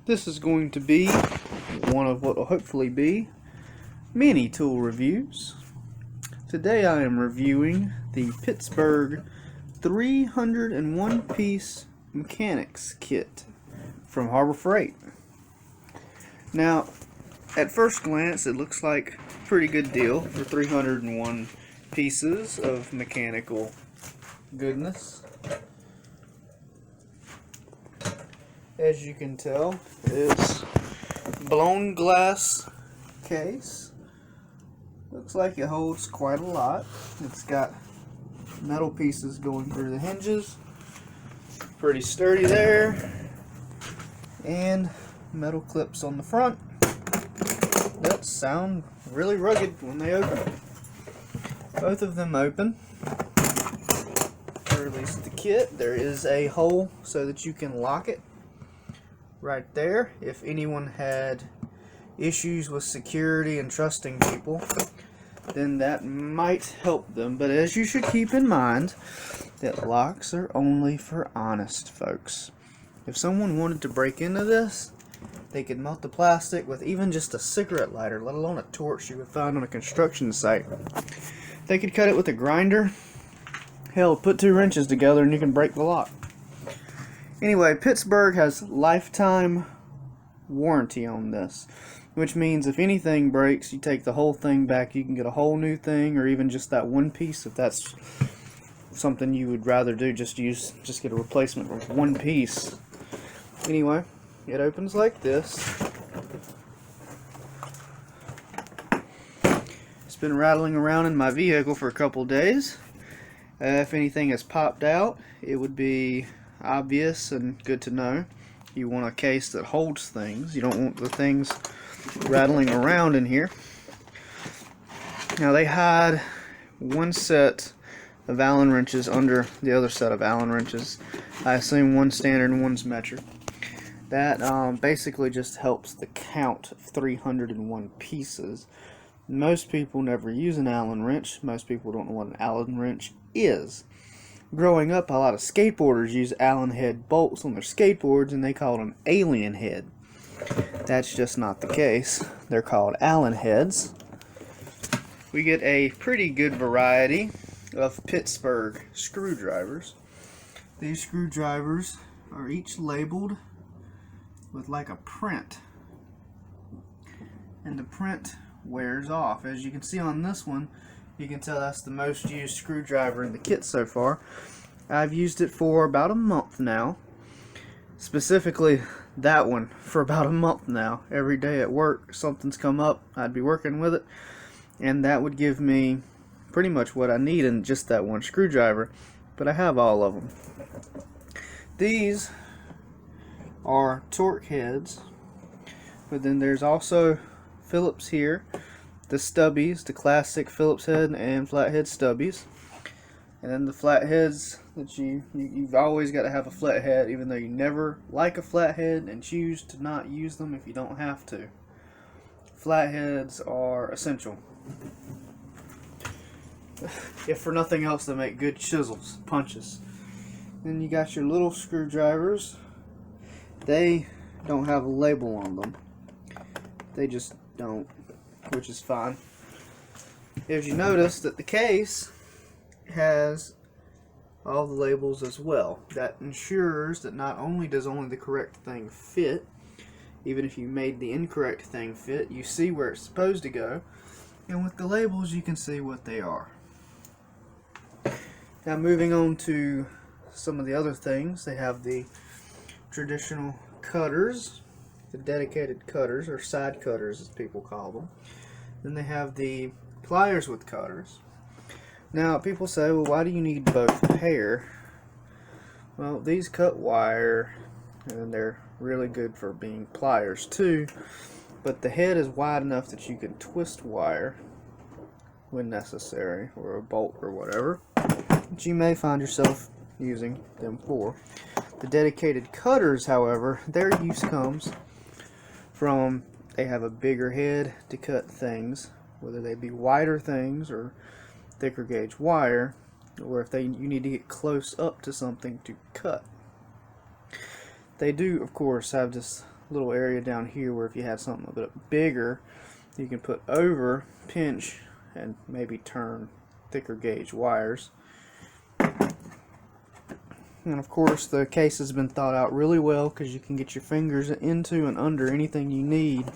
This is going to be one of what will hopefully be many tool reviews. Today I am reviewing the Pittsburgh 301 piece mechanics kit from Harbor Freight. Now, at first glance it looks like a pretty good deal for 301 pieces of mechanical goodness. As you can tell, it's blown glass case. Looks like it holds quite a lot. It's got metal pieces going through the hinges. Pretty sturdy there. And metal clips on the front that sound really rugged when they open. Both of them open. Or at least the kit. There is a hole so that you can lock it right there. If anyone had issues with security and trusting people, then that might help them. But as you should keep in mind, that locks are only for honest folks. If someone wanted to break into this, they could melt the plastic with even just a cigarette lighter, let alone a torch you would find on a construction site. They could cut it with a grinder. Hell, put 2 wrenches together and you can break the lock. Anyway, Pittsburgh has lifetime warranty on this, which means if anything breaks, you take the whole thing back. You can get a whole new thing, or even just that one piece if that's something you would rather do. Just get a replacement with one piece. Anyway, it opens like this. It's been rattling around in my vehicle for a couple days. If anything has popped out, it would be obvious and good to know. You want a case that holds things. You don't want the things rattling around in here. Now they had one set of Allen wrenches under the other set of Allen wrenches. I assume one's standard and one's metric. That basically just helps the count of 301 pieces. Most people never use an Allen wrench. Most people don't know what an Allen wrench is. Growing up, a lot of skateboarders use Allen head bolts on their skateboards, and they call them alien head. That's just not the case. They're called Allen heads. We get a pretty good variety of Pittsburgh screwdrivers. These screwdrivers are each labeled with like a print, and the print wears off. As you can see on this one, you can tell that's the most used screwdriver in the kit so far. I've used it for about a month now. Specifically that one for about a month now. Every day at work something's come up, I'd be working with it, and that would give me pretty much what I need in just that one screwdriver. But I have all of them. These are Torque heads, but then there's also Phillips here. The stubbies, the classic Phillips head and flathead stubbies. And then the flatheads that you've always got to have a flathead, even though you never like a flathead and choose to not use them if you don't have to. Flatheads are essential. If for nothing else, they make good chisels, punches. Then you got your little screwdrivers. They don't have a label on them. They just don't, which is fine. If you notice that the case has all the labels as well, that ensures that not only does only the correct thing fit, even if you made the incorrect thing fit, you see where it's supposed to go, and with the labels you can see what they are. Now moving on to some of the other things, they have the traditional cutters, the dedicated cutters, or side cutters as people call them. Then they have the pliers with cutters. Now people say, well, why do you need both pair? Well, these cut wire, and they're really good for being pliers too, but the head is wide enough that you can twist wire when necessary, or a bolt or whatever that you may find yourself using them for. The dedicated cutters, however, their use comes from they have a bigger head to cut things, whether they be wider things or thicker gauge wire, or if you need to get close up to something to cut. They do, of course, have this little area down here where if you had something a bit bigger, you can put over, pinch, and maybe turn thicker gauge wires. And of course the case has been thought out really well because you can get your fingers into and under anything you need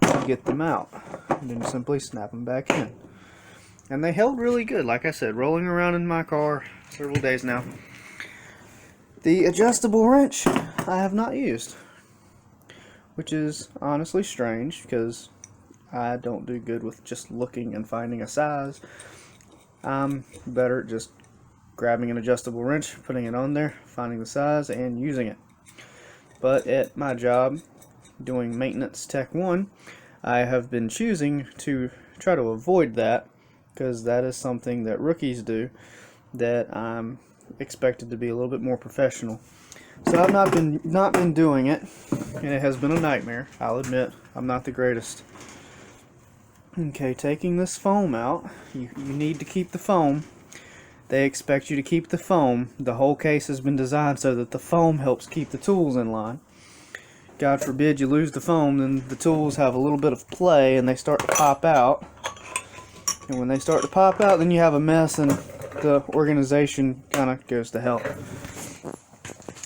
to get them out, and then simply snap them back in. And they held really good, like I said, rolling around in my car several days now. The adjustable wrench I have not used, which is honestly strange because I don't do good with just looking and finding a size. I'm better at just grabbing an adjustable wrench, putting it on there, finding the size, and using it. But at my job, doing maintenance tech 1, I have been choosing to try to avoid that because that is something that rookies do that I'm expected to be a little bit more professional. So I've not been doing it, and it has been a nightmare. I'll admit I'm not the greatest. Okay, taking this foam out, you need to keep the foam. They expect you to keep the foam. The whole case has been designed so that the foam helps keep the tools in line. God forbid you lose the foam, then the tools have a little bit of play and they start to pop out. And when they start to pop out, then you have a mess and the organization kind of goes to hell.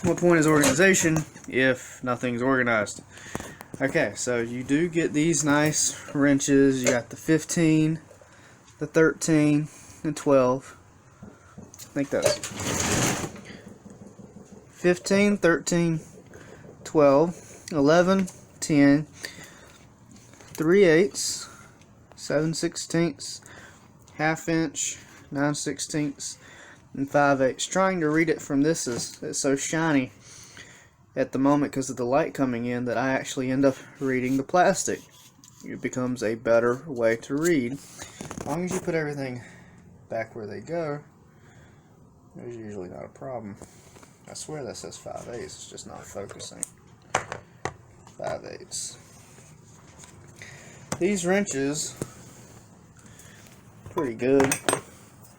What point is organization if nothing's organized? Okay, so you do get these nice wrenches. You got the 15, the 13, and 12. I think that's 15, 13, 12, 11, 10, 3/8, 7/16, ½ inch, 9/16, and 5/8. Trying to read it from this is so shiny at the moment because of the light coming in that I actually end up reading the plastic. It becomes a better way to read. As long as you put everything back where they go, there's usually not a problem. I swear that says 5/8, it's just not focusing. 5/8. These wrenches, pretty good.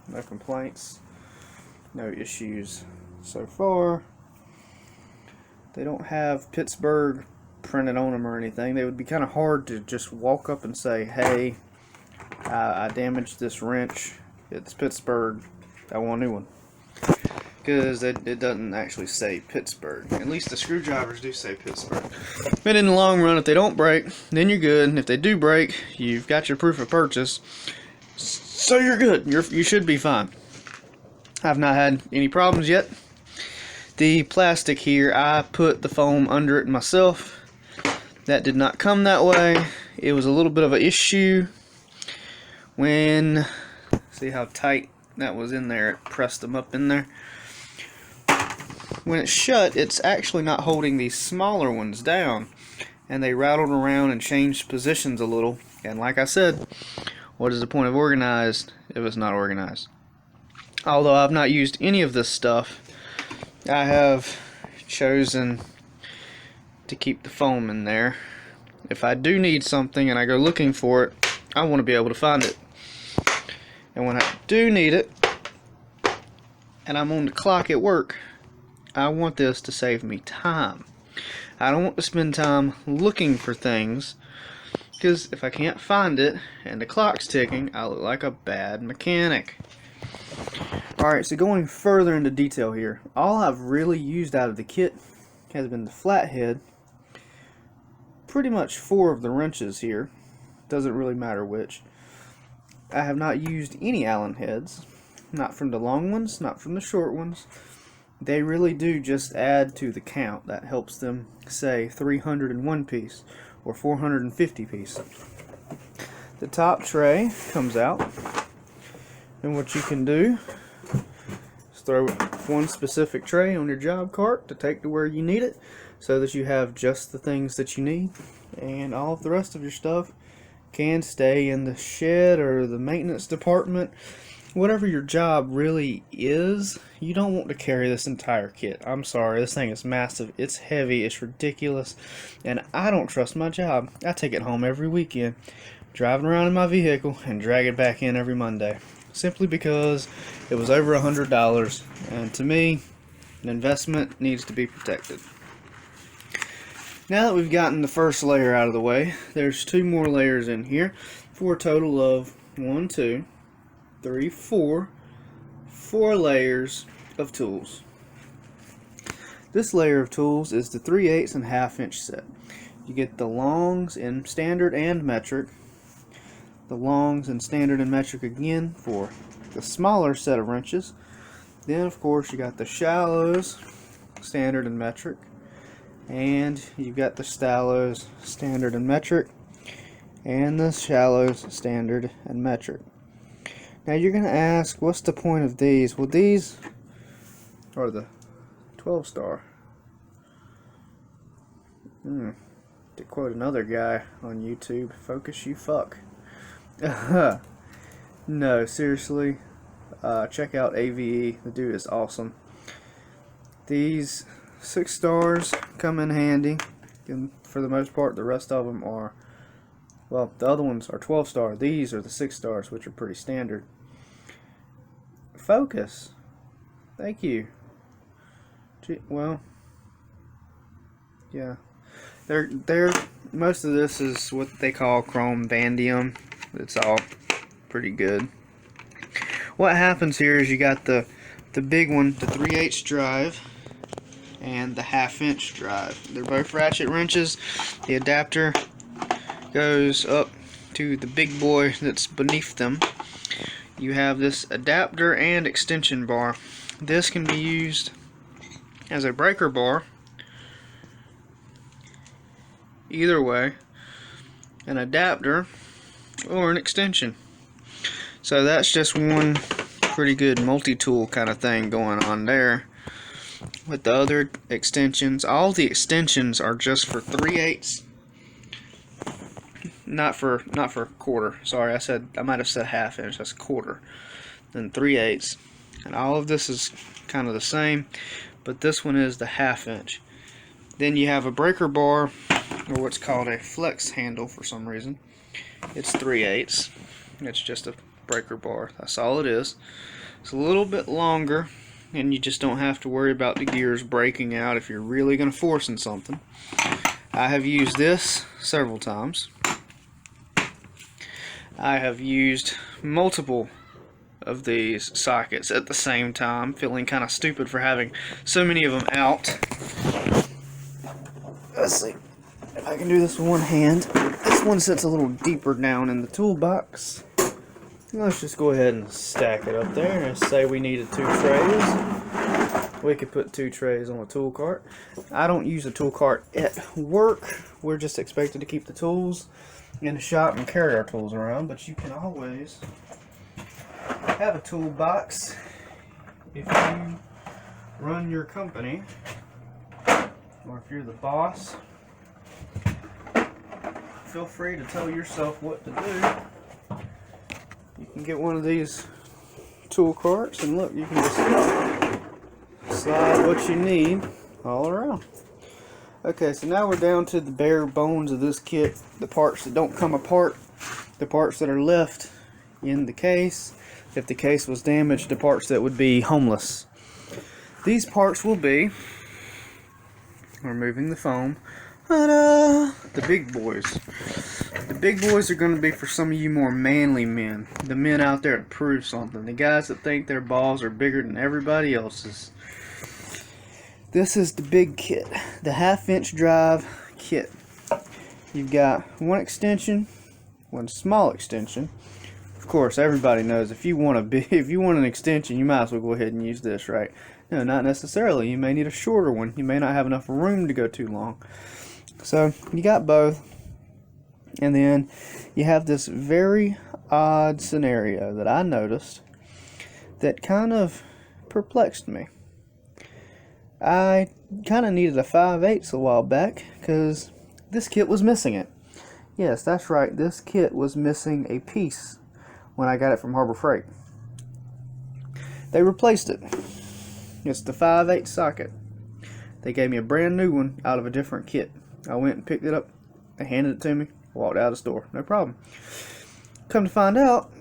No complaints. No issues so far. They don't have Pittsburgh printed on them or anything. They would be kind of hard to just walk up and say, hey, I damaged this wrench. It's Pittsburgh. I want a new one. Because it doesn't actually say Pittsburgh. At least the screwdrivers do say Pittsburgh. But in the long run, if they don't break, then you're good. And if they do break, you've got your proof of purchase. So you're good. You should be fine. I've not had any problems yet. The plastic here, I put the foam under it myself. That did not come that way. It was a little bit of an issue when, see how tight that was in there, it pressed them up in there. When it's shut, it's actually not holding these smaller ones down, and they rattled around and changed positions a little. And like I said, what is the point of organized if it's not organized? Although I've not used any of this stuff, I have chosen to keep the foam in there. If I do need something and I go looking for it, I want to be able to find it. And when I do need it, and I'm on the clock at work, I want this to save me time. I don't want to spend time looking for things, because if I can't find it and the clock's ticking, I look like a bad mechanic. Alright, so going further into detail here, all I've really used out of the kit has been the flathead, pretty much 4 of the wrenches here, doesn't really matter which. I have not used any Allen heads, not from the long ones, not from the short ones. They really do just add to the count. That helps them say 301 piece or 450 piece. The top tray comes out, and what you can do is throw one specific tray on your job cart to take to where you need it, so that you have just the things that you need, and all of the rest of your stuff can stay in the shed or the maintenance department. Whatever your job really is, you don't want to carry this entire kit. I'm sorry, this thing is massive, it's heavy, it's ridiculous, and I don't trust my job. I take it home every weekend, driving around in my vehicle, and drag it back in every Monday. Simply because it was over $100, and to me, an investment needs to be protected. Now that we've gotten the first layer out of the way, there's 2 more layers in here for a total of 1, 2, 3, 4 layers of tools. This layer of tools is the 3/8 and 1/2 inch set. You get the longs in standard and metric, the longs in standard and metric again for the smaller set of wrenches. Then of course you got the shallows, standard and metric, and you've got the shallows, standard and metric, and the shallows, standard and metric. Now you're going to ask, what's the point of these? Well, these are the 12 star. To quote another guy on YouTube, focus you fuck. No, seriously, check out AVE. The dude is awesome. These 6 stars come in handy, and for the most part the rest of them are, well, the other ones are 12 star. These are the 6 stars, which are pretty standard. Focus. Thank you. Well, yeah. They're most of this is what they call chrome vanadium. It's all pretty good. What happens here is you got the big one, the 3/8 drive, and the 1/2 inch drive. They're both ratchet wrenches. The adapter goes up to the big boy that's beneath them. You have this adapter and extension bar. This can be used as a breaker bar, either way, an adapter or an extension. So that's just one pretty good multi-tool kind of thing going on there. With the other extensions, all the extensions are just for 3/8, not for quarter. Sorry, I might have said 1/2 inch. That's quarter. Then 3/8, and all of this is kind of the same, but this one is the 1/2 inch. Then you have a breaker bar, or what's called a flex handle for some reason. It's 3/8. It's just a breaker bar. That's all it is. It's a little bit longer, and you just don't have to worry about the gears breaking out if you're really going to force in something. I have used this several times. I have used multiple of these sockets at the same time, feeling kind of stupid for having so many of them out. Let's see if I can do this with one hand. This one sits a little deeper down in the toolbox. Let's just go ahead and stack it up there and say we needed 2 trays. We could put 2 trays on a tool cart. I don't use a tool cart at work. We're just expected to keep the tools in the shop and carry our tools around, but you can always have a toolbox if you run your company, or if you're the boss. Feel free to tell yourself what to do. You can get one of these tool carts, and look, you can just slide what you need all around. Okay, so now we're down to the bare bones of this kit, the parts that don't come apart, the parts that are left in the case. If the case was damaged, the parts that would be homeless. These parts will be, removing the foam, the big boys. The big boys are going to be for some of you more manly men, the men out there to prove something, the guys that think their balls are bigger than everybody else's. This is the big kit, the 1/2 inch drive kit. You've got one extension, one small extension. Of course, everybody knows if you want an extension, you might as well go ahead and use this, right? No, not necessarily. You may need a shorter one. You may not have enough room to go too long. So you got both, and then you have this very odd scenario that I noticed that kind of perplexed me. I kind of needed a 5/8 a while back because this kit was missing it. Yes, that's right. This kit was missing a piece when I got it from Harbor Freight. They replaced it. It's the 5/8 socket. They gave me a brand new one out of a different kit. I went and picked it up. They handed it to me. Walked out of the store. No problem. Come to find out,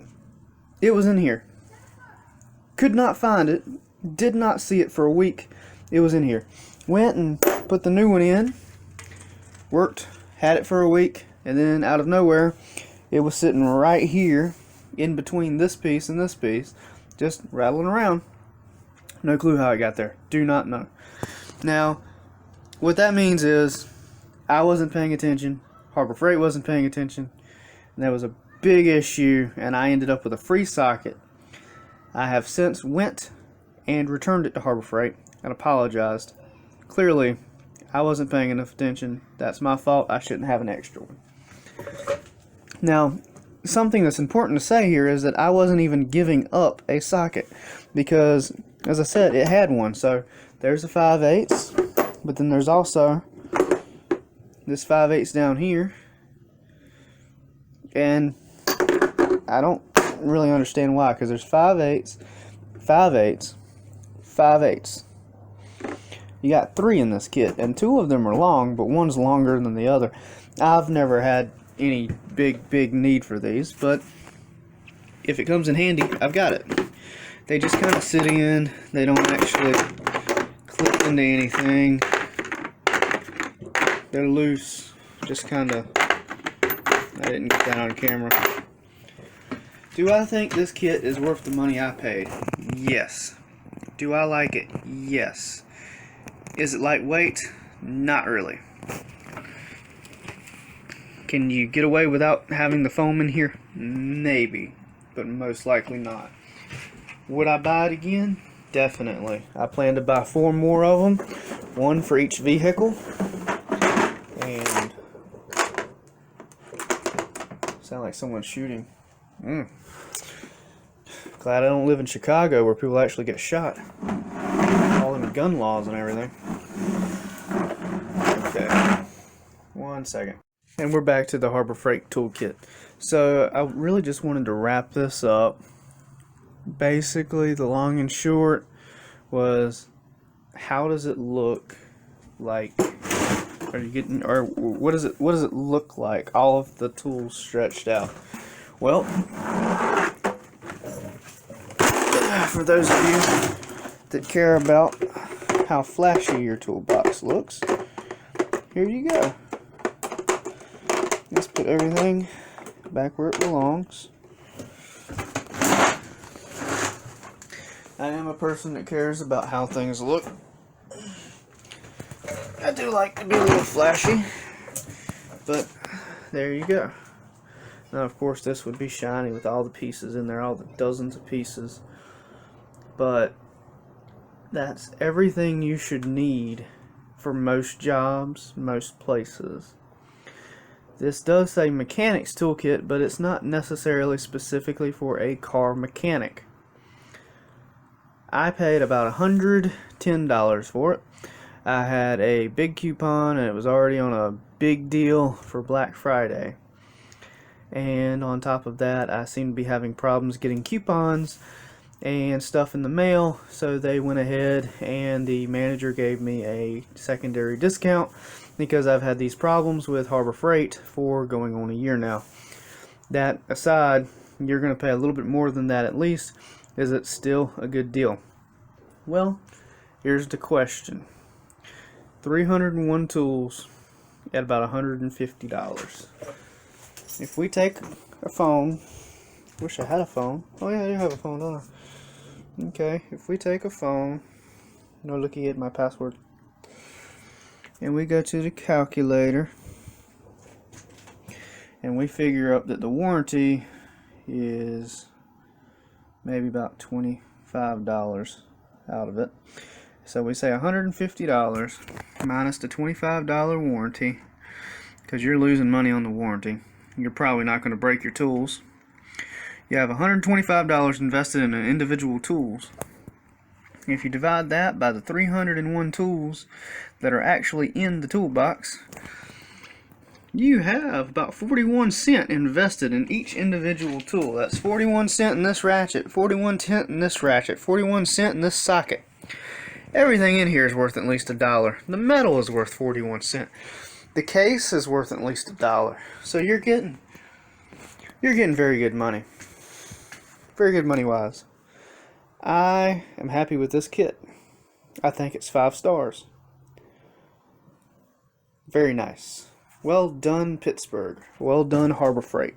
it was in here. Could not find it. Did not see it for a week. It was in here. Went and put the new one in. worked, had it for a week, and then out of nowhere, it was sitting right here in between this piece and this piece, just rattling around. No clue how it got there. Do not know. Now, what that means is I wasn't paying attention, Harbor Freight wasn't paying attention, and there was a big issue, and I ended up with a free socket. I have since went and returned it to Harbor Freight and apologized. Clearly, I wasn't paying enough attention. That's my fault. I shouldn't have an extra one. Now, something that's important to say here is that I wasn't even giving up a socket because, as I said, it had one. So there's a 5/8, but then there's also this 5/8 down here, and I don't really understand why, because there's 5/8, 5/8, 5/8. You got 3 in this kit, and 2 of them are long, but one's longer than the other. I've never had any big need for these, but if it comes in handy, I've got it. They just kind of sit in. They don't actually clip into anything. They're loose. Just kind of. I didn't get that on camera. Do I think this kit is worth the money I paid? Yes. Do I like it? Yes. Is it lightweight? Not really. Can you get away without having the foam in here? Maybe, but most likely not. Would I buy it again? Definitely. I plan to buy 4 more of them, 1 for each vehicle. And sound like someone's shooting. Glad I don't live in Chicago where people actually get shot. All them gun laws and everything. Okay. 1 second. And we're back to the Harbor Freight toolkit. So I really just wanted to wrap this up. Basically, the long and short was, how does it look like? Are you getting, or what does it look like? All of the tools stretched out. Well, for those of you that care about how flashy your toolbox looks, here you go. Let's put everything back where it belongs. I am a person that cares about how things look. I do like to be a little flashy, but there you go. Now, of course, this would be shiny with all the pieces in there, all the dozens of pieces. But that's everything you should need for most jobs, most places. This does say Mechanics Toolkit, but it's not necessarily specifically for a car mechanic. I paid about $110 for it. I had a big coupon, and it was already on a big deal for Black Friday. And on top of that, I seem to be having problems getting coupons and stuff in the mail, so they went ahead and the manager gave me a secondary discount because I've had these problems with Harbor Freight for going on a year now. That aside, you're going to pay a little bit more than that at least. Is it still a good deal? Well, here's the question. 301 tools at about $150. If we take a phone, wish I had a phone. Oh yeah, I do have a phone, don't I? Okay, if we take a phone, no looking at my password, and we go to the calculator, and we figure up that the warranty is maybe about $25 out of it. So we say $150 minus the $25 warranty, because you're losing money on the warranty. You're probably not going to break your tools. You have $125 invested in individual tools. If you divide that by the 301 tools that are actually in the toolbox, you have about 41 cents invested in each individual tool. That's 41 cents in this ratchet, 41 cents in this ratchet, 41 cents in this socket. Everything in here is worth at least $1. The metal is worth 41 cents. The case is worth at least $1. So you're getting very good money. Very good money wise. I am happy with this kit. I think it's 5 stars. Very nice. Well done, Pittsburgh. Well done, Harbor Freight.